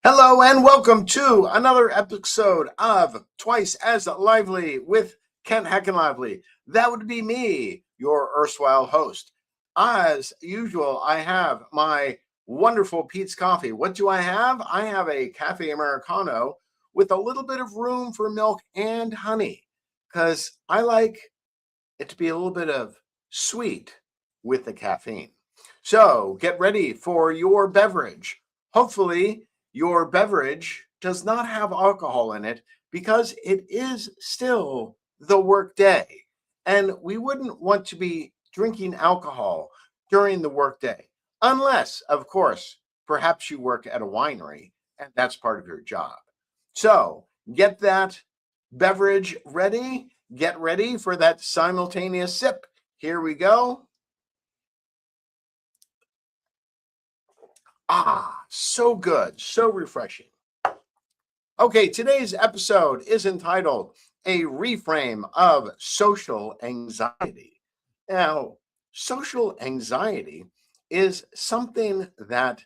Hello and welcome to another episode of Twice as Lively with Kent Heckenlively. That would be me, your erstwhile host. As usual, I have my wonderful Pete's Coffee. What do I have? I have a Cafe Americano with a little bit of room for milk and honey because I like it to be a little bit of sweet with the caffeine. So get ready for your beverage. Hopefully, your beverage does not have alcohol in it because it is still the work day. And we wouldn't want to be drinking alcohol during the workday, unless, of course, perhaps you work at a winery and that's part of your job. So get that beverage ready. Get ready for that simultaneous sip. Here we go. So good, so refreshing. Okay, today's episode is entitled A Reframe of Social Anxiety. Now, social anxiety is something that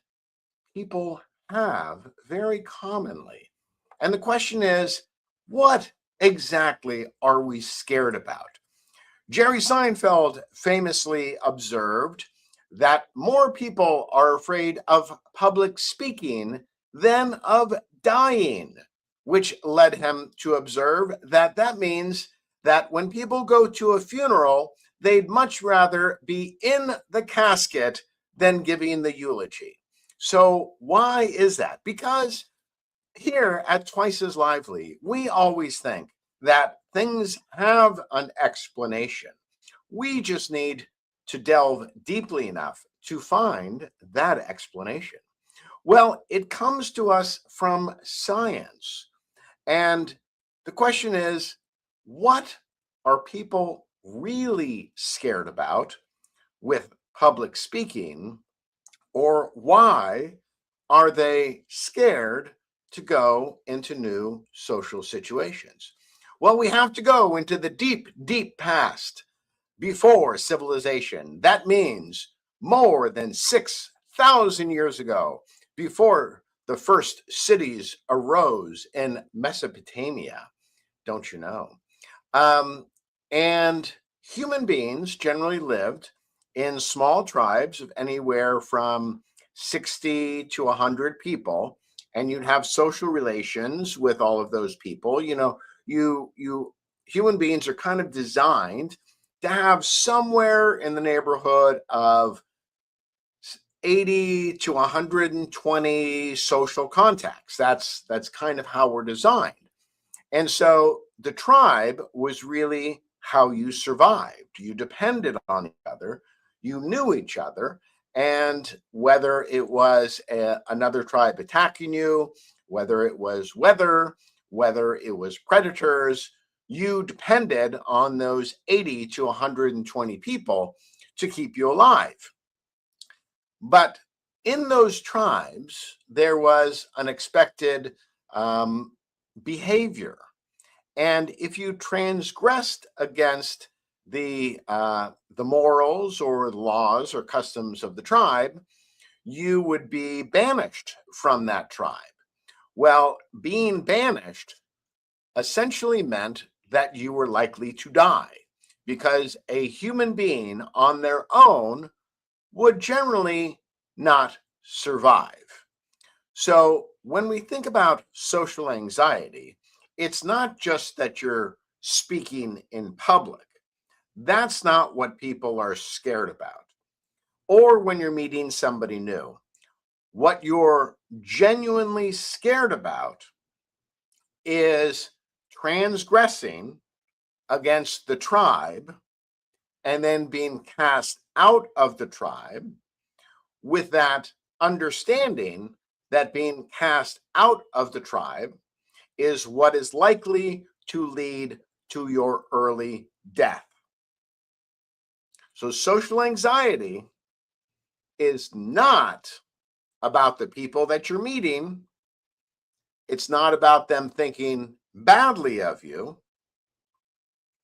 people have very commonly. And the question is, what exactly are we scared about? Jerry Seinfeld famously observed that more people are afraid of public speaking than of dying, which led him to observe that that means that when people go to a funeral, they'd much rather be in the casket than giving the eulogy. So, why is that? Because here at Twice as Lively, we always think that things have an explanation. We just need to delve deeply enough to find that explanation. Well, it comes to us from science. And the question is, what are people really scared about with public speaking, or why are they scared to go into new social situations? Well, we have to go into the deep, deep past before civilization. That means more than 6,000 years ago, before the first cities arose in Mesopotamia. Don't you know? And human beings generally lived in small tribes of anywhere from 60 to 100 people, and you'd have social relations with all of those people. You human beings are kind of designed to have somewhere in the neighborhood of 80 to 120 social contacts. That's kind of how we're designed. And so the tribe was really how you survived. You depended on each other, you knew each other, and whether it was another tribe attacking you, whether it was weather, whether it was predators, you depended on those 80 to 120 people to keep you alive. But in those tribes, there was unexpected behavior. And if you transgressed against the morals or laws or customs of the tribe, you would be banished from that tribe. Well, being banished essentially meant that you were likely to die because a human being on their own would generally not survive. So when we think about social anxiety, it's not just that you're speaking in public. That's not what people are scared about. Or when you're meeting somebody new. What you're genuinely scared about is transgressing against the tribe and then being cast out of the tribe with that understanding that being cast out of the tribe is what is likely to lead to your early death. So, social anxiety is not about the people that you're meeting. It's not about them thinking badly of you.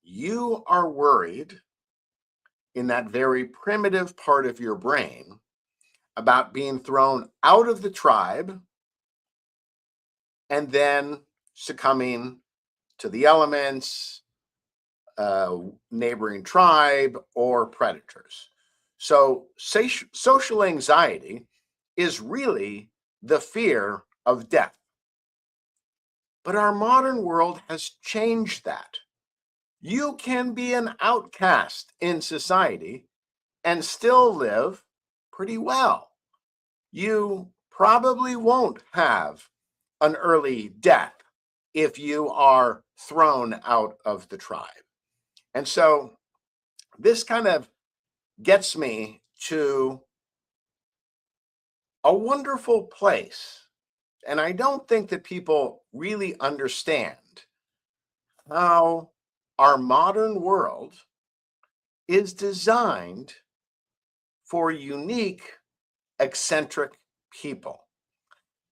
You are worried in that very primitive part of your brain about being thrown out of the tribe and then succumbing to the elements, neighboring tribe, or predators. So, social anxiety is really the fear of death. But our modern world has changed that. You can be an outcast in society and still live pretty well. You probably won't have an early death if you are thrown out of the tribe. And so this kind of gets me to a wonderful place. And I don't think that people really understand how our modern world is designed for unique, eccentric people.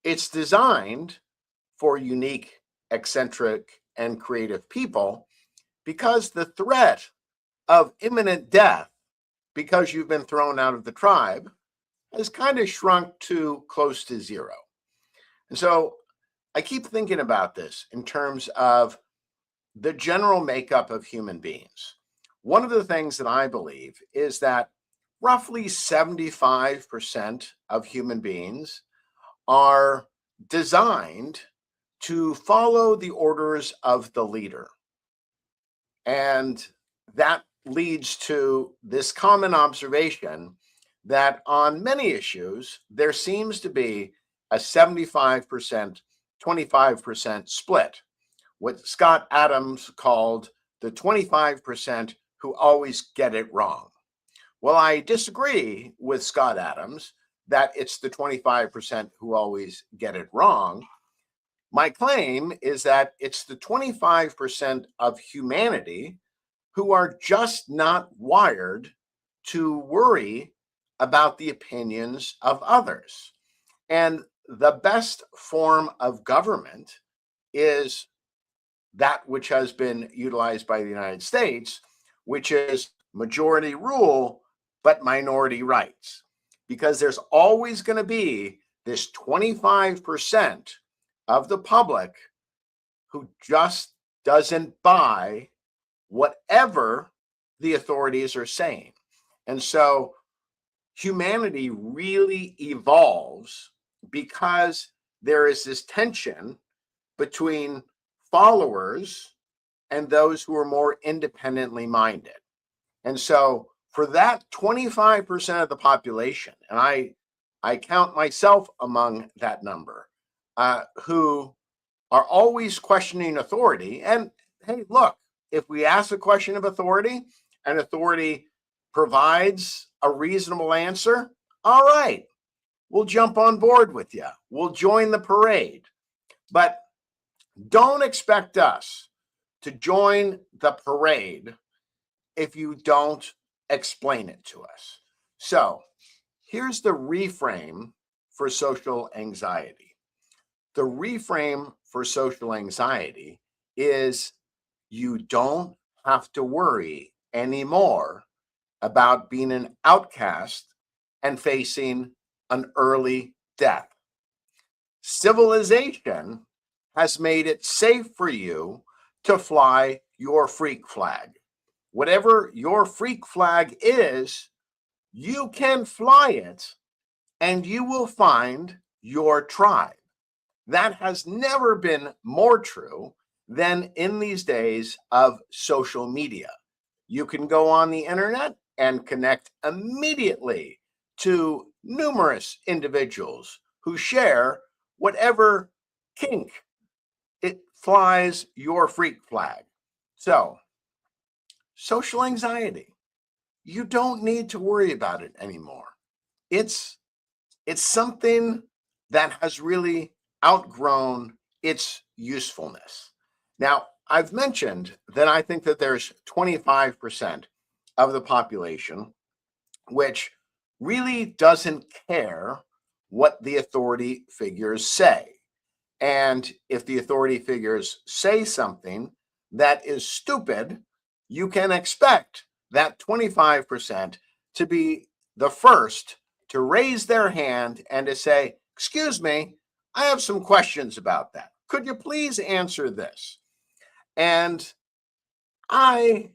It's designed for unique, eccentric, and creative people because the threat of imminent death because you've been thrown out of the tribe has kind of shrunk to close to zero. And so I keep thinking about this in terms of the general makeup of human beings. One of the things that I believe is that roughly 75% of human beings are designed to follow the orders of the leader. And that leads to this common observation that on many issues, there seems to be a 75%, 25% split, what Scott Adams called the 25% who always get it wrong. Well, I disagree with Scott Adams that it's the 25% who always get it wrong. My claim is that it's the 25% of humanity who are just not wired to worry about the opinions of others. And the best form of government is that which has been utilized by the United States, which is majority rule, but minority rights. Because there's always going to be this 25% of the public who just doesn't buy whatever the authorities are saying. And so humanity really evolves because there is this tension between followers and those who are more independently minded. And so for that 25% of the population, and I count myself among that number, who are always questioning authority. And hey, look, if we ask a question of authority and authority provides a reasonable answer, all right, we'll jump on board with you. We'll join the parade. But don't expect us to join the parade if you don't explain it to us. So here's the reframe for social anxiety. The reframe for social anxiety is you don't have to worry anymore about being an outcast and facing an early death. Civilization has made it safe for you to fly your freak flag. Whatever your freak flag is, you can fly it and you will find your tribe. That has never been more true than in these days of social media. You can go on the internet and connect immediately to numerous individuals who share whatever kink it flies your freak flag. So, social anxiety, you don't need to worry about it anymore. It's something that has really outgrown its usefulness. Now, I've mentioned that I think that there's 25% of the population which really doesn't care what the authority figures say. And if the authority figures say something that is stupid, you can expect that 25% to be the first to raise their hand and to say, "Excuse me, I have some questions about that." Could you please answer this? And I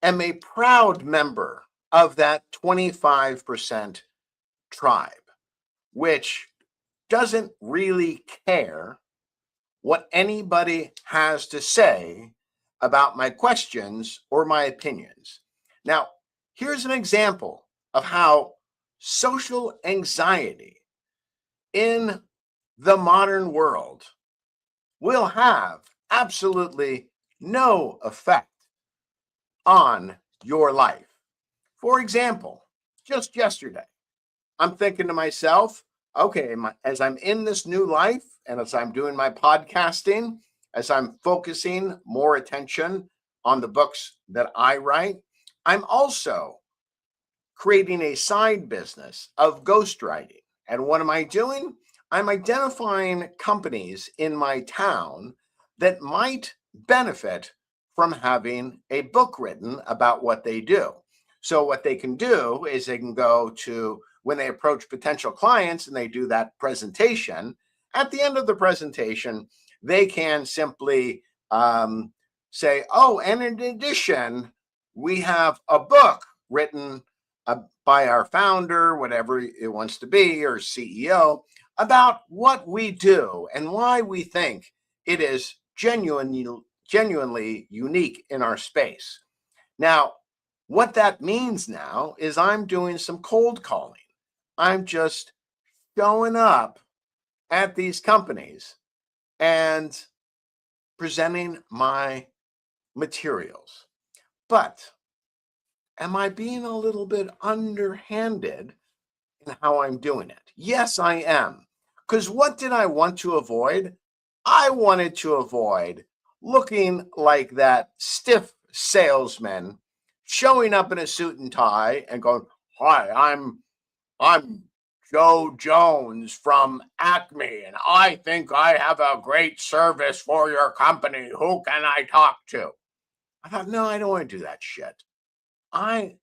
am a proud member of that 25% tribe, which doesn't really care what anybody has to say about my questions or my opinions. Now, here's an example of how social anxiety in the modern world will have absolutely no effect on your life. For example, just yesterday, I'm thinking to myself, okay, as I'm in this new life and as I'm doing my podcasting, as I'm focusing more attention on the books that I write, I'm also creating a side business of ghostwriting. And what am I doing? I'm identifying companies in my town that might benefit from having a book written about what they do. So, what they can do is they can go to when they approach potential clients and they do that presentation. At the end of the presentation, they can simply say, oh, and in addition, we have a book written by our founder, whatever it wants to be, or CEO, about what we do and why we think it is genuinely unique in our space. Now, what that means now is I'm doing some cold calling. I'm just showing up at these companies and presenting my materials. But am I being a little bit underhanded in how I'm doing it? Yes, I am. Because what did I want to avoid? I wanted to avoid looking like that stiff salesman showing up in a suit and tie and going, "Hi, I'm Joe Jones from Acme, and I think I have a great service for your company. Who can I talk to?" I thought, no, I don't want to do that shit. I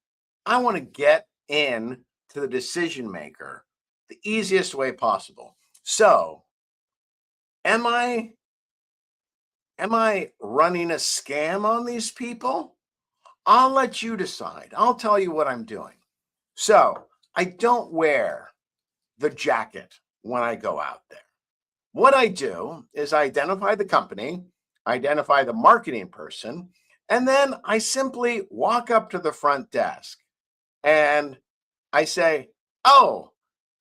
I want to get in to the decision maker the easiest way possible. So, am I running a scam on these people? I'll let you decide. I'll tell you what I'm doing. So, I don't wear the jacket when I go out there. What I do is I identify the company, identify the marketing person, and then I simply walk up to the front desk and I say, "Oh,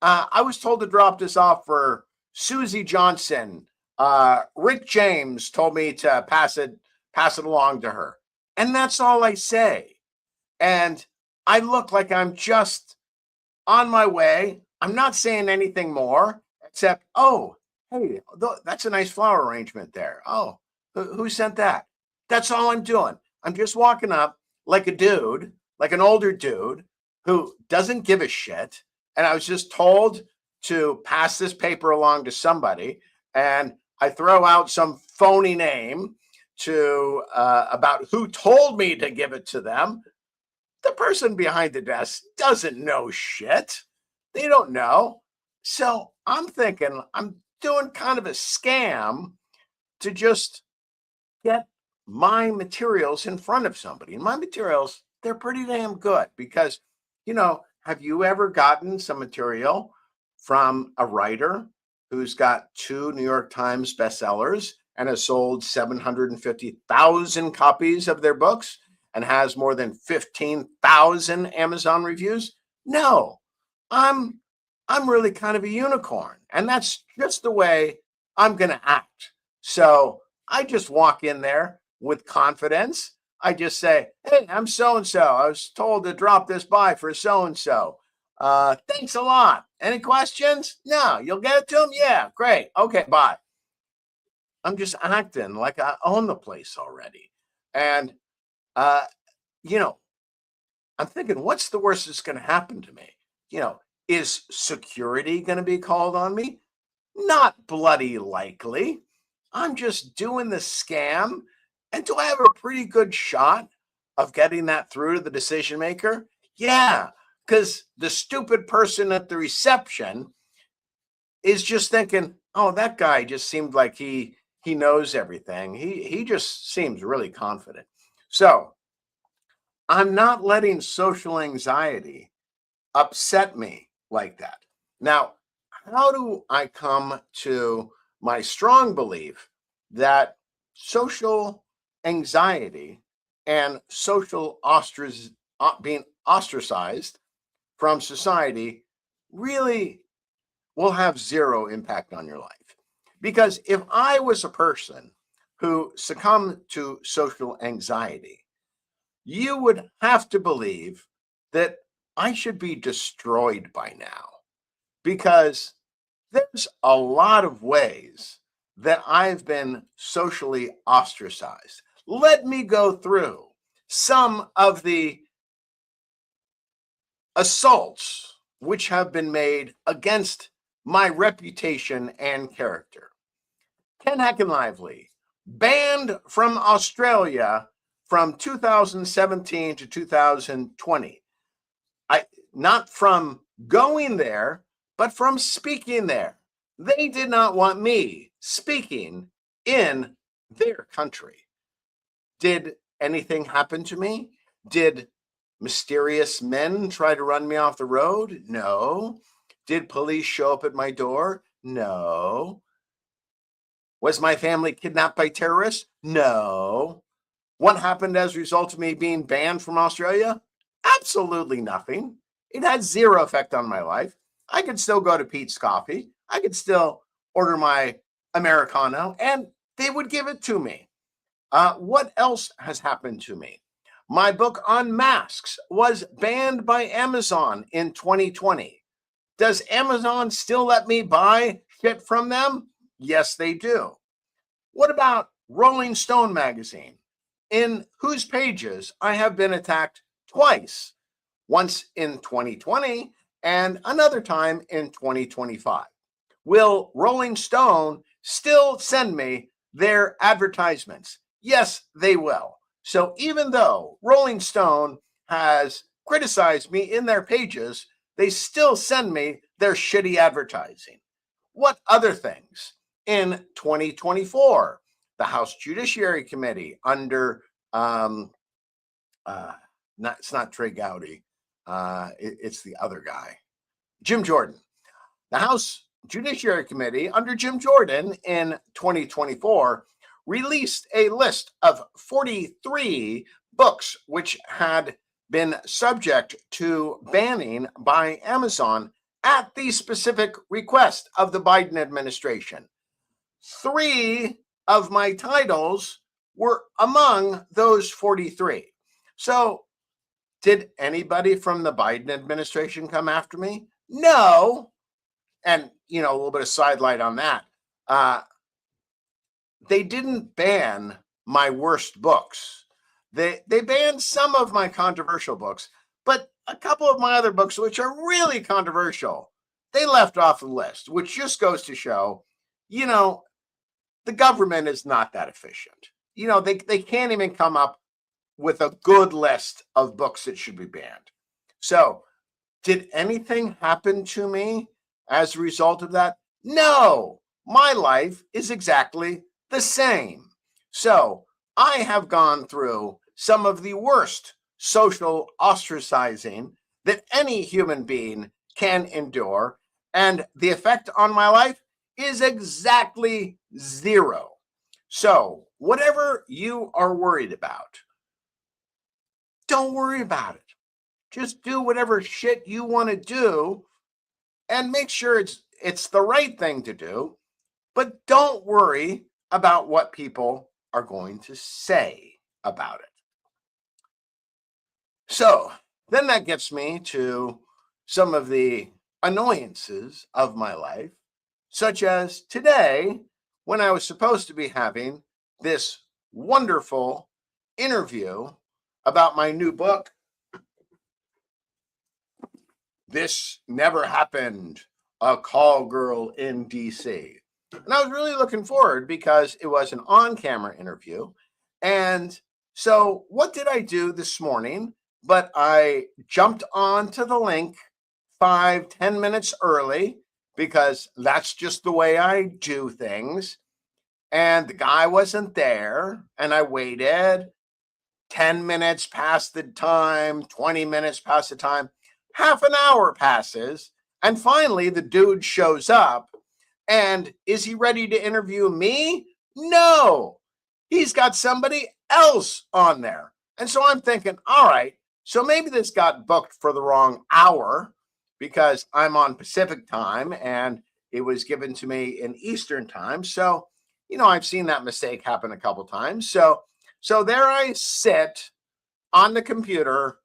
I was told to drop this off for Susie Johnson. Rick James told me to pass it along to her," and that's all I say. And I look like I'm just on my way. I'm not saying anything more except, "Oh, hey, that's a nice flower arrangement there. Oh, who sent that?" That's all I'm doing. I'm just walking up like a dude, like an older dude who doesn't give a shit. And I was just told to pass this paper along to somebody. And I throw out some phony name to about who told me to give it to them. The person behind the desk doesn't know shit. They don't know. So I'm thinking I'm doing kind of a scam to just get my materials in front of somebody. And my materials, they're pretty damn good because, have you ever gotten some material from a writer who's got 2 New York Times bestsellers and has sold 750,000 copies of their books and has more than 15,000 Amazon reviews? No, I'm I'm really kind of a unicorn, and that's just the way I'm going to act. So I just walk in there with confidence. I just say, "Hey, I'm so and so. I was told to drop this by for so and so. Thanks a lot. Any questions? No, you'll get it to them? Yeah, great. Okay, bye." I'm just acting like I own the place already. And, uh, you know, I'm thinking, what's the worst that's going to happen to me? You know, is security going to be called on me? Not bloody likely. I'm just doing the scam. And do I have a pretty good shot of getting that through to the decision maker? Yeah, because the stupid person at the reception is just thinking, oh, that guy just seemed like he knows everything. He just seems really confident. So I'm not letting social anxiety upset me like that. Now, how do I come to my strong belief that social anxiety and being ostracized from society really will have zero impact on your life? Because if I was a person who succumbed to social anxiety, you would have to believe that I should be destroyed by now, because there's a lot of ways that I've been socially ostracized. Let me go through some of the assaults which have been made against my reputation and character. Ken Heckenlively, banned from Australia from 2017 to 2020. Not from going there, but from speaking there. They did not want me speaking in their country. Did anything happen to me? Did mysterious men try to run me off the road? No. Did police show up at my door? No. Was my family kidnapped by terrorists? No. What happened as a result of me being banned from Australia? Absolutely nothing. It had zero effect on my life. I could still go to Pete's Coffee. I could still order my Americano, and they would give it to me. What else has happened to me? My book on masks was banned by Amazon in 2020. Does Amazon still let me buy shit from them? Yes, they do. What about Rolling Stone magazine, in whose pages I have been attacked twice, once in 2020 and another time in 2025? Will Rolling Stone still send me their advertisements? Yes, they will. So even though Rolling Stone has criticized me in their pages, they still send me their shitty advertising. What other things? In 2024, the House Judiciary Committee under it's not Trey Gowdy, it's the other guy, Jim Jordan. The House Judiciary Committee under Jim Jordan in 2024 released a list of 43 books which had been subject to banning by Amazon at the specific request of the Biden administration. 3 of my titles were among those 43. So, did anybody from the Biden administration come after me? No. And, a little bit of sidelight on that. They didn't ban my worst books. They banned some of my controversial books, but a couple of my other books, which are really controversial, they left off the list, which just goes to show, the government is not that efficient. They can't even come up with a good list of books that should be banned. So, did anything happen to me as a result of that? No, my life is exactly the same. So, I have gone through some of the worst social ostracizing that any human being can endure, and the effect on my life is exactly zero. So, whatever you are worried about, don't worry about it. Just do whatever shit you want to do and make sure it's the right thing to do, but don't worry about what people are going to say about it. So, then that gets me to some of the annoyances of my life, such as today when I was supposed to be having this wonderful interview about my new book, This Never Happened, a call girl in DC. And I was really looking forward because it was an on-camera interview. And so what did I do this morning? But I jumped onto the link 5-10 minutes early because that's just the way I do things. and the guy wasn't there, and I waited 10 minutes past the time, 20 minutes past the time, half an hour passes, and finally the dude shows up. And is he ready to interview me? No, he's got somebody else on there. And so I'm thinking, all right, so maybe this got booked for the wrong hour because I'm on Pacific time and it was given to me in Eastern time. So, I've seen that mistake happen a couple times. So there I sit on the computer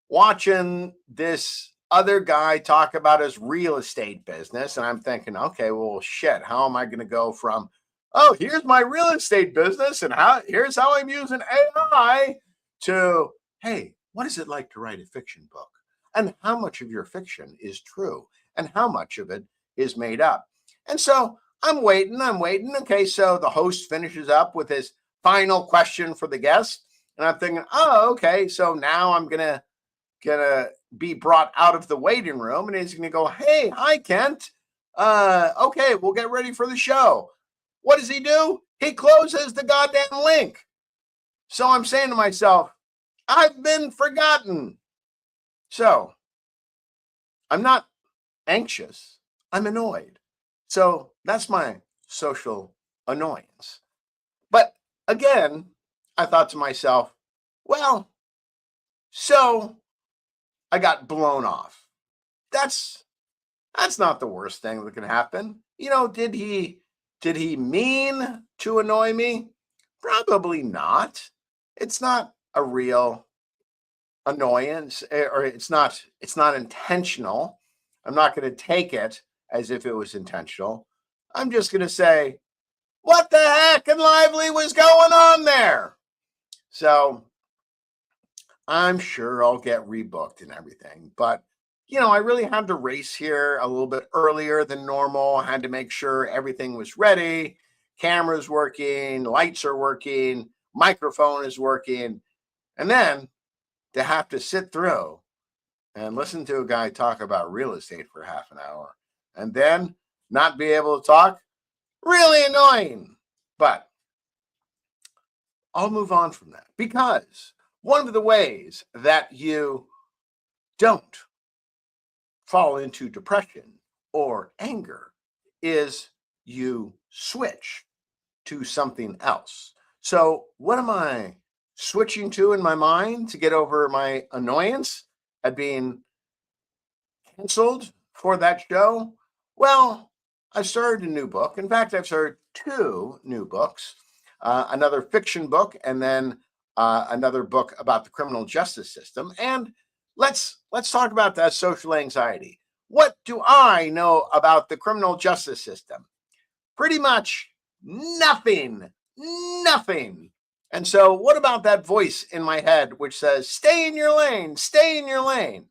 watching this other guy talk about his real estate business. And I'm thinking, okay, well, shit, how am I going to go from, oh, here's my real estate business and here's how I'm using AI to, hey, what is it like to write a fiction book? And how much of your fiction is true? And how much of it is made up? And so I'm waiting. Okay, so the host finishes up with his final question for the guest. And I'm thinking, oh, okay, so now I'm gonna be brought out of the waiting room, and he's gonna go, hey, hi, Kent. Okay, we'll get ready for the show. What does he do? He closes the goddamn link. So I'm saying to myself, I've been forgotten. So I'm not anxious. I'm annoyed. So that's my social annoyance. But again, I thought to myself, well, so I got blown off. That's not the worst thing that can happen. Did he mean to annoy me? Probably not. It's not a real annoyance, or it's not intentional. I'm not going to take it as if it was intentional. I'm just going to say, what the heck and lively was going on there? So I'm sure I'll get rebooked and everything. But, I really had to race here a little bit earlier than normal. I had to make sure everything was ready. Camera's working, lights are working, microphone is working. And then to have to sit through and listen to a guy talk about real estate for half an hour and then not be able to talk, really annoying. But I'll move on from that, because one of the ways that you don't fall into depression or anger is you switch to something else. So what am I switching to in my mind to get over my annoyance at being canceled for that show? Well, I started a new book. In fact, I've started two new books, another fiction book, and then another book about the criminal justice system. And let's talk about that social anxiety. What do I know about the criminal justice system? Pretty much nothing. Nothing. And so what about that voice in my head which says, stay in your lane, stay in your lane?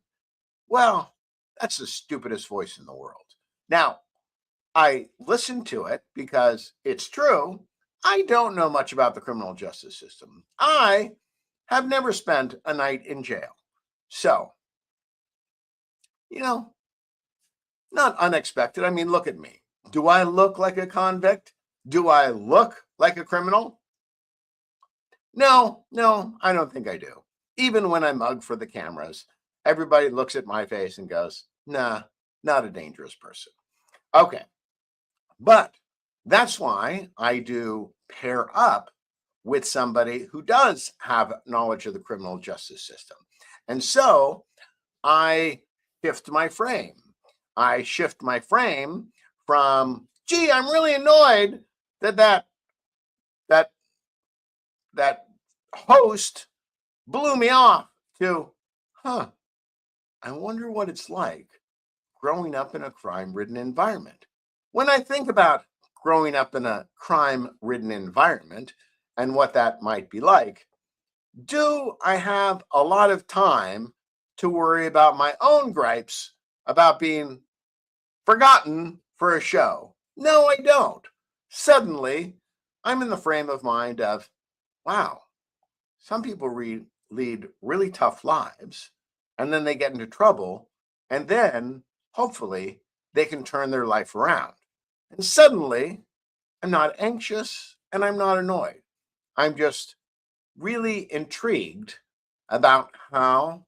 Well, that's the stupidest voice in the world. Now, I listen to it because it's true. I don't know much about the criminal justice system. I have never spent a night in jail. So, not unexpected. I mean, look at me. Do I look like a convict? Do I look like a criminal? No, I don't think I do. Even when I mug for the cameras, everybody looks at my face and goes, nah, not a dangerous person. Okay. But that's why I do pair up with somebody who does have knowledge of the criminal justice system. And so I shift my frame. I shift my frame from, gee, I'm really annoyed that that host blew me off, to, I wonder what it's like growing up in a crime-ridden environment. When I think about growing up in a crime-ridden environment and what that might be like, do I have a lot of time to worry about my own gripes about being forgotten for a show? No, I don't. Suddenly, I'm in the frame of mind of, wow, some people lead really tough lives, and then they get into trouble, and then hopefully they can turn their life around. And suddenly, I'm not anxious and I'm not annoyed. I'm just really intrigued about how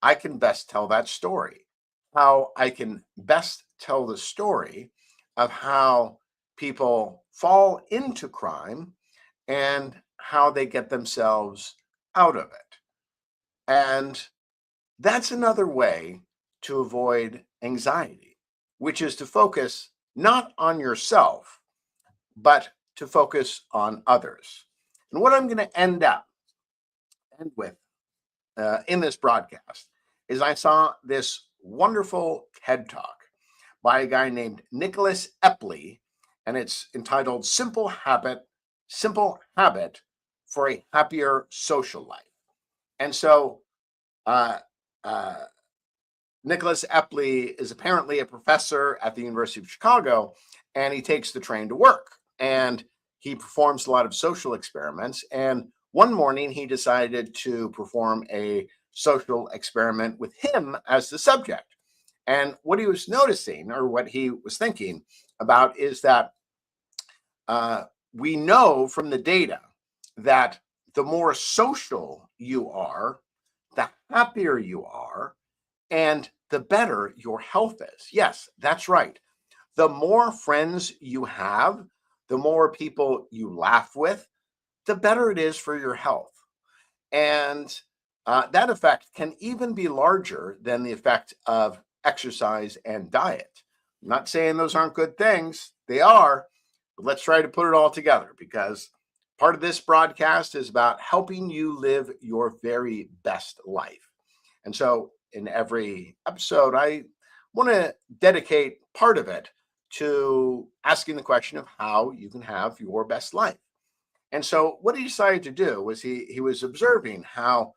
I can best tell that story, how I can best tell the story of how people fall into crime and how they get themselves out of it. And that's another way to avoid anxiety, which is to focus not on yourself, but to focus on others. And what I'm going to end with in this broadcast is I saw this wonderful TED Talk by a guy named Nicholas Epley, and it's entitled Simple Habit for a Happier Social Life. And so uh, uh, Nicholas Epley is apparently a professor at the University of Chicago, and he takes the train to work. And he performs a lot of social experiments. And one morning, he decided to perform a social experiment with him as the subject. And what he was noticing, or what he was thinking about, is that uh, we know from the data that the more social you are, the happier you are, and the better your health is. Yes, that's right. The more friends you have, the more people you laugh with, the better it is for your health. And that effect can even be larger than the effect of exercise and diet. I'm not saying those aren't good things, they are, but let's try to put it all together, because part of this broadcast is about helping you live your very best life. And so in every episode, I want to dedicate part of it to asking the question of how you can have your best life. And so what he decided to do was he was observing how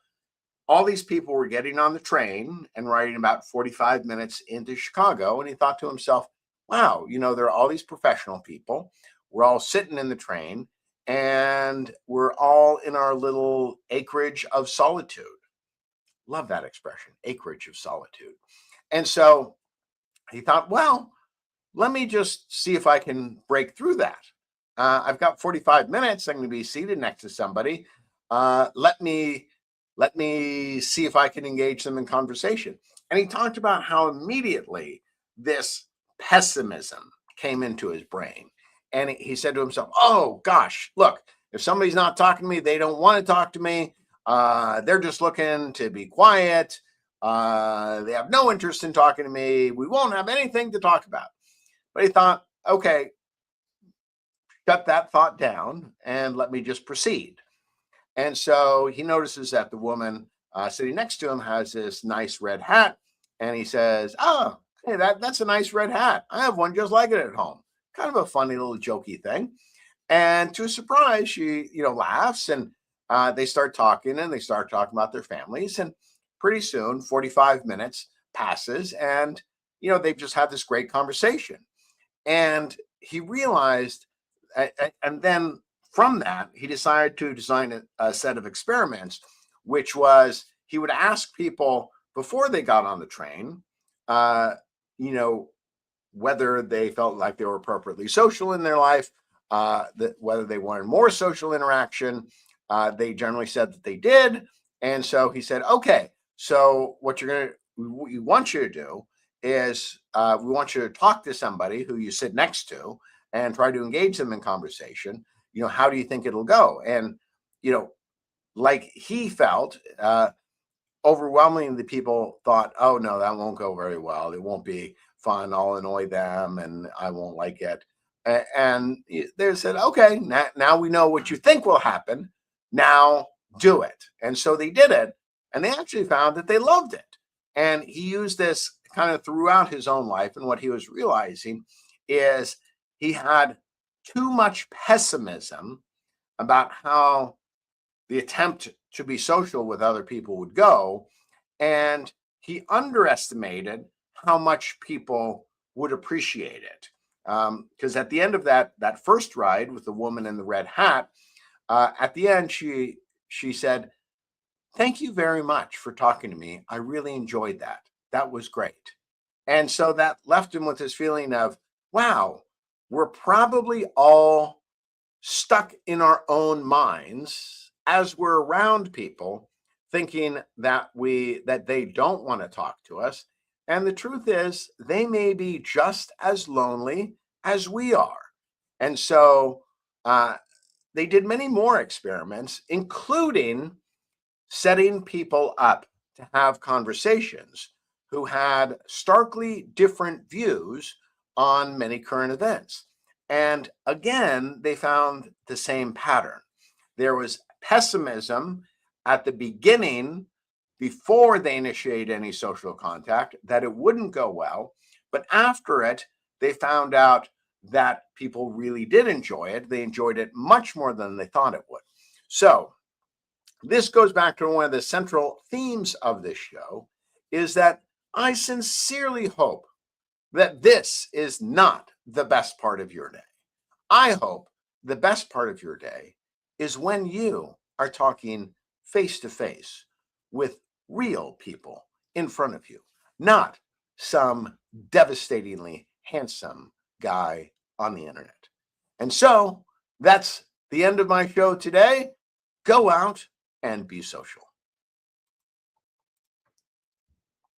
all these people were getting on the train and riding about 45 minutes into Chicago. And he thought to himself, wow, there are all these professional people. We're all sitting in the train and we're all in our little acreage of solitude. Love that expression, acreage of solitude. And so he thought, well, let me just see if I can break through that. I've got 45 minutes. I'm going to be seated next to somebody. Let me see if I can engage them in conversation. And he talked about how immediately this pessimism came into his brain. And he said to himself, oh, gosh, look, if somebody's not talking to me, they don't want to talk to me. They're just looking to be quiet. They have no interest in talking to me. We won't have anything to talk about. But he thought, okay, shut that thought down and let me just proceed. And so he notices that the woman sitting next to him has this nice red hat. And he says, oh, hey, that's a nice red hat. I have one just like it at home. Kind of a funny little jokey thing. And to his surprise, she, laughs, and they start talking about their families. And pretty soon, 45 minutes passes, and, they've just had this great conversation. And he realized, and then from that, he decided to design a set of experiments, which was he would ask people before they got on the train, uh, you know, whether they felt like they were appropriately social in their life, whether they wanted more social interaction. They generally said that they did. And so he said, okay, so what we want you to do is we want you to talk to somebody who you sit next to and try to engage them in conversation. How do you think it'll go? And, like he felt, overwhelmingly the people thought, oh no, that won't go very well. It won't be fun. I'll annoy them and I won't like it. And they said, okay, now we know what you think will happen. Now do it. And so they did it. And they actually found that they loved it. And he used this kind of throughout his own life. And what he was realizing is he had too much pessimism about how the attempt to be social with other people would go. And he underestimated how much people would appreciate it. Because at the end of that first ride with the woman in the red hat, at the end, she said, thank you very much for talking to me. I really enjoyed that. That was great. And so that left him with this feeling of, wow, we're probably all stuck in our own minds as we're around people, thinking that they don't want to talk to us. And the truth is, they may be just as lonely as we are. And so uh, they did many more experiments, including setting people up to have conversations who had starkly different views on many current events. And again, they found the same pattern. There was pessimism at the beginning, before they initiated any social contact, that it wouldn't go well. But after it, they found out that people really did enjoy it. They enjoyed it much more than they thought it would. So this goes back to one of the central themes of this show, is that I sincerely hope that this is not the best part of your day. I hope the best part of your day is when you are talking face to face with real people in front of you, not some devastatingly handsome guy on the internet. And so that's the end of my show today. Go out and be social.